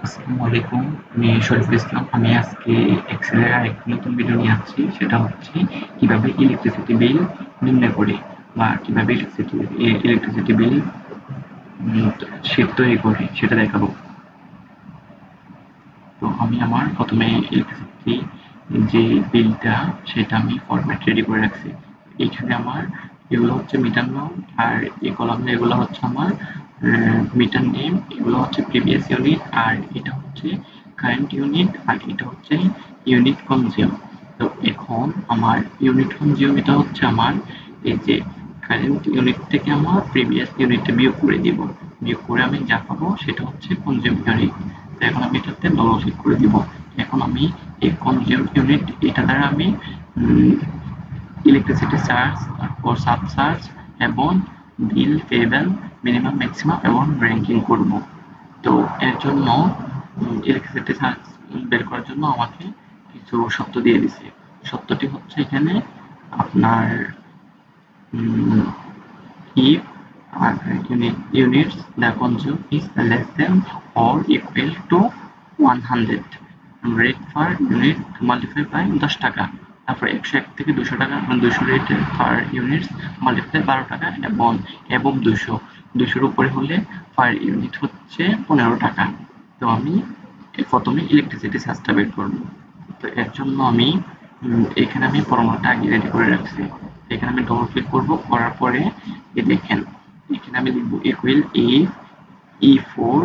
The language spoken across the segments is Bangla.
আসসালামু আলাইকুম। আমি শরীফুল ইসলাম। আমি আজকে এক্সেলের আরেকটি নতুন ভিডিও নিয়ে আসছি। সেটা হচ্ছে কিভাবে ইলেকট্রিসিটি বিল নির্ণয় করি বা কিভাবে ইলেকট্রিসিটি বিল শীট তৈরি করি সেটা দেখাবো। তো আমি আমার প্রথমে ইলেকট্রিসিটি যে বিলটা সেটা আমি ফরম্যাট রেডি করে রাখছি। এইখানে আমার এগুলো হচ্ছে মিটার নাম, আর এই কলামে এগুলো হচ্ছে আমার মিটার নেম, এগুলো হচ্ছে প্রিভিয়াস ইউনিট, আর এটা হচ্ছে কারেন্ট ইউনিট, আর এটা হচ্ছে ইউনিট কনজিউম। তো এখন আমার ইউনিট কনজিউম এটা হচ্ছে আমার এই যে কারেন্ট ইউনিট থেকে আমার প্রিভিয়াস ইউনিটে বিয়োগ করে দিব। বিয়োগ করে আমি যা পাবো সেটা হচ্ছে কনজিউম ইউনিট। তো এখন আমি এটাতে ডবল ক্লিক করে দিব। এখন আমি এই কনজিউম ইউনিট এটা দ্বারা আমি ইলেকট্রিসিটি চার্জ, তারপর সাব চার্জ এবং বিল পেয়েবল, মিনিমাম ম্যাক্সিমাম এবং র্যাঙ্কিং করব। তো এর জন্য ইলেকট্রিসিটি চার্জ বের করার জন্য আমাকে কিছু শর্ত দিয়ে দিছে। শর্তটি হচ্ছে এখানে আপনার if units the consume is less than or equal to 100, rate per unit multiply by 10 টাকা, তারপর 101 থেকে 200 টাকা, 200 রেট পার ইউনিট মাল্টিপ্লাই 12 টাকা, এবং 200 উপরে হলে পার ইউনিট হচ্ছে 15 টাকা। তো আমি প্রথমে ইলেকট্রিসিটি চার্জটা বের করবো। তো এর জন্য আমি এখানে আমি ফর্মুলাটা আগে রেডি করে রাখছি। এখানে আমি ডবল ক্লিক করব, করার পরে দেখেন এখানে আমি লিখবো ইকুয়াল E4।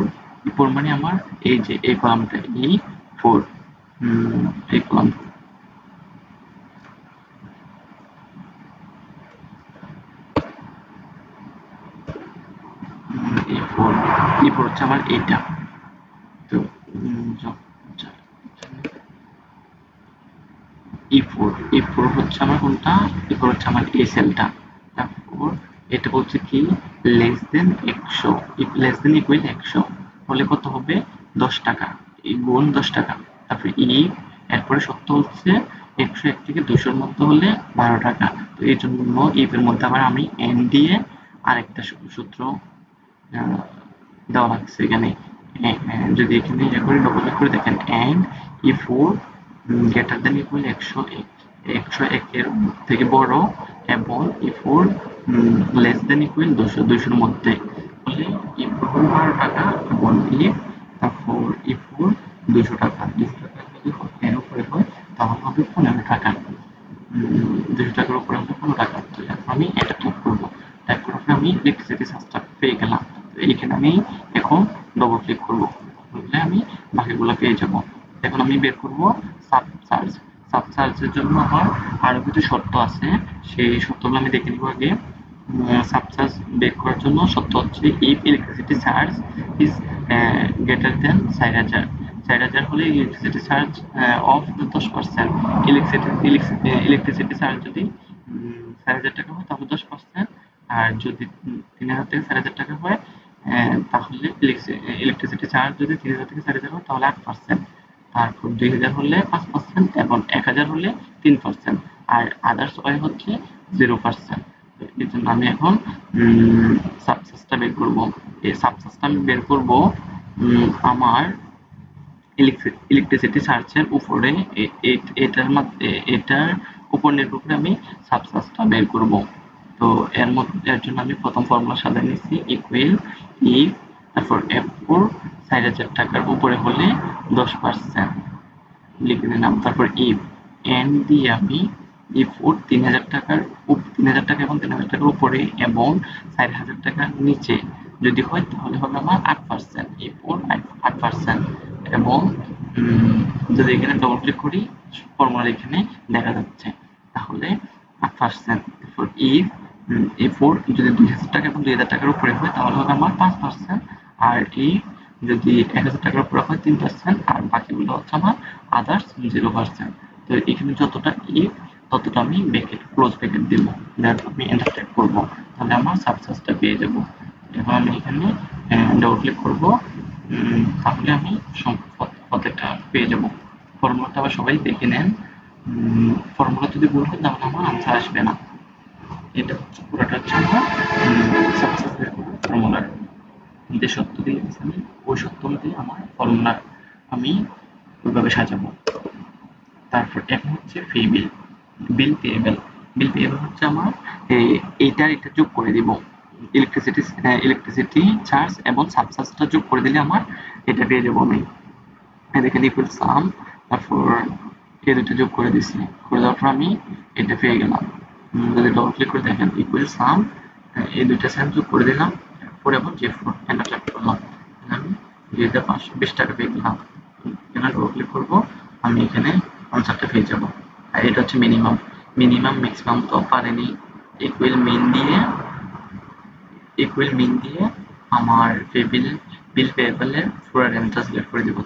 E4 মানে আমার এই যে এই কলামটা E4, এই কলাম E4। E4 হচ্ছে আমার এইটা। তো E4 হচ্ছে আমার কোনটা? E4 হচ্ছে আমার এই সেলটা। তারপর এটা বলছে কি less than 100, less than equal 100 হলে কত হবে? 10 টাকা, গুণ 10 টাকা। তারপর এরপরে সত্য হচ্ছে 101 থেকে 200 মধ্যে হলে 12 টাকা। তো এই জন্য এর মধ্যে আবার আমি এন দিয়ে আরেকটা সূত্র দেওয়া লাগছে এখানে। যদি এখানে ইয়ে করে ডবল ক্লিক করে দেখেন and E4 greater than equal 101, 101 এর থেকে বড়, এবং E4 লেস দেন ইকুয়াল 200, 200 এর মধ্যে হলে E4 হল 12 টাকা, এবং তারপর E4 200 টাকা, 200 টাকা যদি এর উপরে হয় তাহলে হবে 15 টাকা। 200 টাকার উপরে হলে 15 টাকা। তো আমি এটা টাইপ করবো। টাইপ করার পরে আমি ইলেকট্রিসিটি চার্জটা পেয়ে গেলাম। এইখানে আমি এখন ডবল ক্লিক করবো, করলে আমি বাকিগুলো পেয়ে যাব। এখন আমি বের করবো সাব চার্জ। সাব চার্জের জন্য আমার আরো কিছু শর্ত আছে, সেই শর্তগুলো আমি দেখে নিব আগে। সাব চার্জ বের করার জন্য শর্ত হচ্ছে if electricity charge is greater than 4000, 4000 হলে electricity charge of 10%। Electricity charge যদি 4000 টাকা হয় তাহলে 10%, আর যদি 3000 থেকে 4000 টাকা হয় তাহলে ইলেকট্রিসিটি চার্জ যদি 3000 থেকে 4000 হয় তাহলে 8%, তারপর 2000 হলে 5%, এবং 1000 হলে 3%, আর আদার্স ওয়াই হচ্ছে 0%। এর জন্য আমি এখন সাবসাসটা বের করব। এই সাবসাসটা আমি বের করব আমার ইলেকট্রিসিটি চার্জের উপরে। এটার উপর নির্ভর করে আমি সাবসাসটা বের করব। তো এর জন্য আমি প্রথম ফর্মুলা সাজিয়ে নিচ্ছি ইকুয়াল ই, তারপর F4 4000 টাকার উপরে হলে 10% লিখে নিলাম। তারপর ইফ এন দিয়ে আমি E4 3000 টাকার 3000 টাকা এবং 3000 টাকার উপরে এবং 4000 টাকার নিচে যদি হয় তাহলে হবে আমার 8%, E4 8%। এবং যদি এখানে ডবল ক্লিক করি ফর্মুলা এখানে দেখা যাচ্ছে, তাহলে 8%। তারপর ইফ E4 যদি 2000 টাকা এবং 2000 টাকার উপরে হয় তাহলে হবে আমার 5%, আর যদি 1000 টাকার উপরে হয় 3%, আর বাকিগুলো হচ্ছে আমার আদার্স 0%। তো এখানে যতটা ইফ ততটা আমি ক্লোজ ব্র্যাকেট দিব, দেন আমি এন্টার টাইপ করব, তাহলে আমার সাকসেসটা পেয়ে যাব। এখন আমি এখানে ডবল ক্লিক করব, তাহলে আমি প্রত্যেকটা পেয়ে যাব। ফর্মুলাটা আবার সবাই দেখে নেন। ফর্মুলা যদি ভুল হয় তাহলে আমার আনসার আসবে না। এটা হচ্ছে পুরোটা হচ্ছে আমার সাকসেস বের করার ফর্মুলার যে সত্য দিয়ে আমি ওই সত্য অনুযায়ী আমার ফর্মুলা আমি ওইভাবে সাজাবো। তারপর এখন হচ্ছে ফি বিল, বিল পেয়েবল হচ্ছে আমার এইটার এটা যোগ করে দিব, ইলেকট্রিসিটি চার্জ এবং সাবচার্জটা যোগ করে দিলে আমার এটা পেয়ে যাবো আমি। দেখেন ইকুয়াল সাম, তারপর এই দুটো যোগ করে দিছি, করে দেওয়ার পর আমি এটা পেয়ে গেলাম। যদি ডবল ক্লিক করে দেখেন ইকুয়াল সাম, এই দুইটা সাম যোগ করে দিলাম, পরে আবার J4 এন্টার ট্যাপ করলাম, আমি যেটা 520 টাকা পেয়ে গেলাম। এখানে ডবল ক্লিক করবো, আমি এখানে আনসারটা পেয়ে যাবো। আর এটা হচ্ছে মিনিমাম, ম্যাক্সিমাম তো পারেনি। ইকুয়াল মিন দিয়ে আমার বিল পেয়েবলের পুরো রেঞ্জটা সিলেক্ট করে দিব।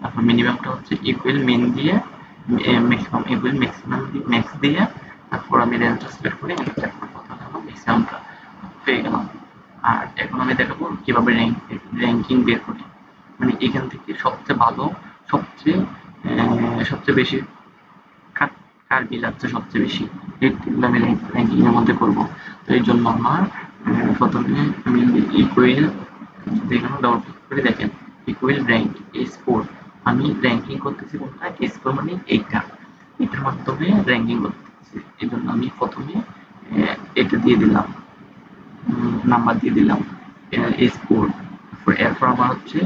তারপর মিনিমামটা হচ্ছে ইকুয়াল মিন দিয়ে ম্যাক্সিমাম ইকুয়াল ম্যাক্স দিয়ে, তারপর আমি রেঞ্জটা সিলেক্ট করে এন্টার করবো, তাহলে আমার ম্যাক্সিমামটা পেয়ে গেলাম। আর এখন আমি দেখাবো কিভাবে র্যাঙ্কিং বের করি, মানে এখান থেকে সবচেয়ে ভালো, সবচেয়ে সবচেয়ে বেশি কার কার বিল আসছে সবচেয়ে বেশি, এইগুলো আমি র্যাঙ্কিং এর মধ্যে করবো। তো এই জন্য আমার প্রথমে আমি ইকুয়াল, যেখানে ডবল ক্লিক করে দেখেন ইকুয়াল র্যাঙ্ক S4, আমি র্যাঙ্কিং করতেছি কোনটা, S4 মানে এইটা, এটার মাধ্যমে র্যাঙ্কিং করতেছি। এই জন্য আমি প্রথমে এটা দিয়ে দিলাম, নাম্বার দিয়ে দিলাম S4। এরপর আমার হচ্ছে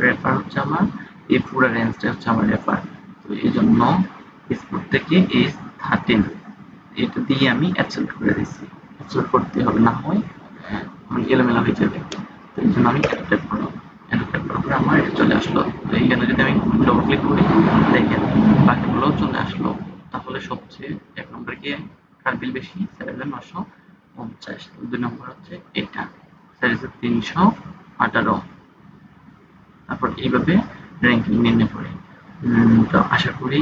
রেফার হচ্ছে আমার এই পুরো রেঞ্জটা হচ্ছে আমার রেফার। তো এই জন্য S4 থেকে S13 এটা দিয়ে আমি অ্যাবসেন্ট করে দিচ্ছি, অ্যাবসেন্ট করতে হবে, না হয় এলোমেলো হয়ে যাবে। তো এই জন্য আমি অ্যাডপ্টেড করলাম, অ্যাডপ্টেড করার পরে আমার এটা চলে আসলো। তো এইখানে যদি আমি ডবল ক্লিক করি দেখেন বাকিগুলোও চলে আসলো। তাহলে সবচেয়ে এক নম্বরে গিয়ে কার বিল বেশি, 7950, 2 নম্বর হচ্ছে এটা 318। তারপর এইভাবে র্যাঙ্কিং নির্ণয় করে। তো আশা করি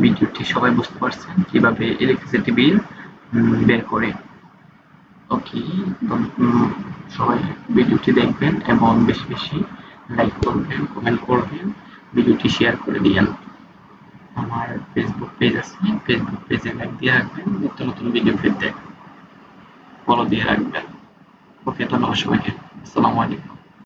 ভিডিওটি সবাই বুঝতে পারছেন কিভাবে ইলেকট্রিসিটি বিল বের করে। ওকে, তো সবাই ভিডিওটি দেখবেন এবং বেশি বেশি লাইক করবেন, কমেন্ট করবেন, ভিডিওটি শেয়ার করে দিয়েন। আমার ফেসবুক পেজ আছে, ফেসবুক পেজে লাইক দিয়ে রাখবেন, নিত্য নতুন ভিডিও পেতে ফলো দিয়ে রাখবেন। ওকে, ধন্যবাদ সবাইকে। আসসালামু আলাইকুম।